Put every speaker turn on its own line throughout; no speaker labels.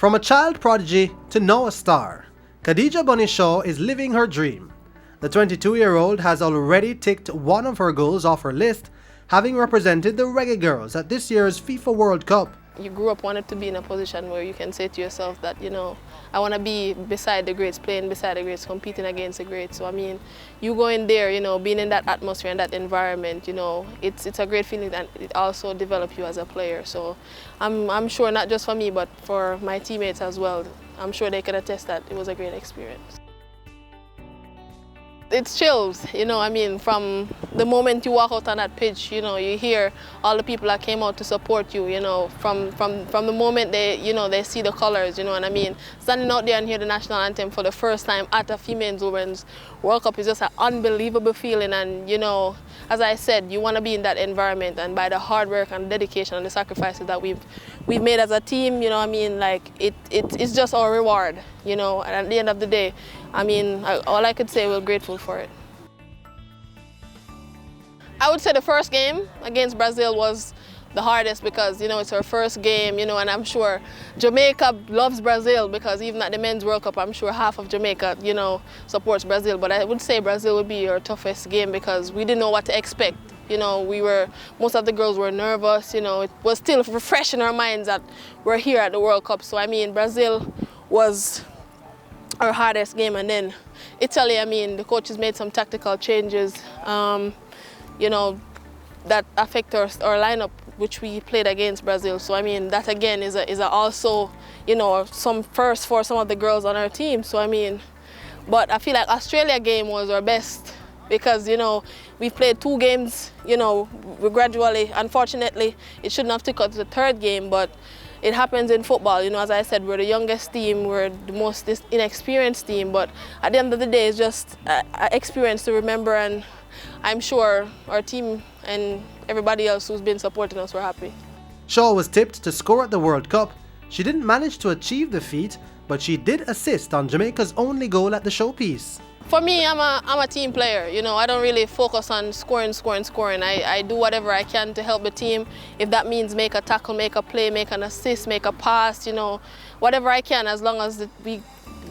From a child prodigy to now a star, Khadija Bunny Shaw is living her dream. The 22-year-old has already ticked one of her goals off her list, having represented the Reggae Girls at this year's FIFA World Cup.
You grew up wanting to be in a position where you can say to yourself that, I want to be beside the greats, playing beside the greats, competing against the greats. So, you go in there, being in that atmosphere and that environment, it's a great feeling, and it also develops you as a player. So I'm sure not just for me, but for my teammates as well, I'm sure they can attest that it was a great experience. It's chills, from the moment you walk out on that pitch, you hear all the people that came out to support you, from the moment they see the colors, Standing out there and hear the national anthem for the first time at a female women's World Cup is just an unbelievable feeling, and, as I said, you want to be in that environment, and by the hard work and dedication and the sacrifices that we've made as a team, it's just our reward, and at the end of the day, all I could say, we're grateful for it. I would say the first game against Brazil was the hardest because, it's our first game, and I'm sure Jamaica loves Brazil because even at the Men's World Cup, I'm sure half of Jamaica, supports Brazil. But I would say Brazil would be our toughest game because we didn't know what to expect. Most of the girls were nervous, it was still fresh in our minds that we're here at the World Cup. So, Brazil was our hardest game, and then Italy, the coaches made some tactical changes, that affect our lineup, which we played against Brazil. So that again is also some first for some of the girls on our team. So but I feel like Australia game was our best because we've played 2 games. We gradually, unfortunately, it shouldn't have took us to the 3rd game, but it happens in football. As I said, we're the youngest team, we're the most inexperienced team, but at the end of the day, it's just an experience to remember, and I'm sure our team and everybody else who's been supporting us were happy.
Shaw was tipped to score at the World Cup. She didn't manage to achieve the feat, but she did assist on Jamaica's only goal at the showpiece.
For me, I'm a team player. I don't really focus on scoring. I do whatever I can to help the team. If that means make a tackle, make a play, make an assist, make a pass, whatever I can, as long as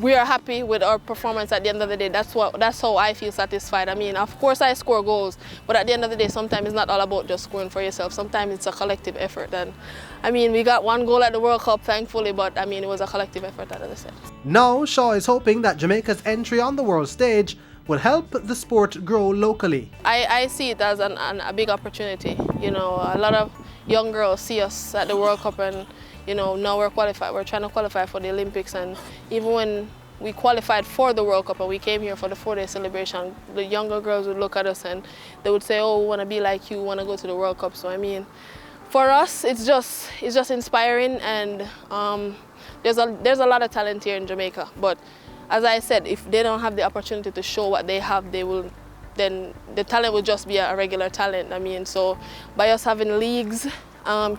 we are happy with our performance at the end of the day. That's how I feel satisfied. Of course I score goals, but at the end of the day, sometimes it's not all about just scoring for yourself. Sometimes it's a collective effort. And we got 1 goal at the World Cup, thankfully, but it was a collective effort, as I said.
Now, Shaw is hoping that Jamaica's entry on the world stage will help the sport grow locally.
I see it as a big opportunity. A lot of young girls see us at the World Cup, and now we're qualified. We're trying to qualify for the Olympics, and even when we qualified for the World Cup and we came here for the 4-day celebration, the younger girls would look at us and they would say, "Oh, we want to be like you, we want to go to the World Cup." So for us, it's just inspiring, and there's a lot of talent here in Jamaica. But as I said, if they don't have the opportunity to show what they have, then the talent will just be a regular talent. So by us having leagues,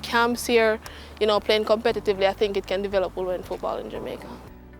camps here, playing competitively, I think it can develop women football in Jamaica.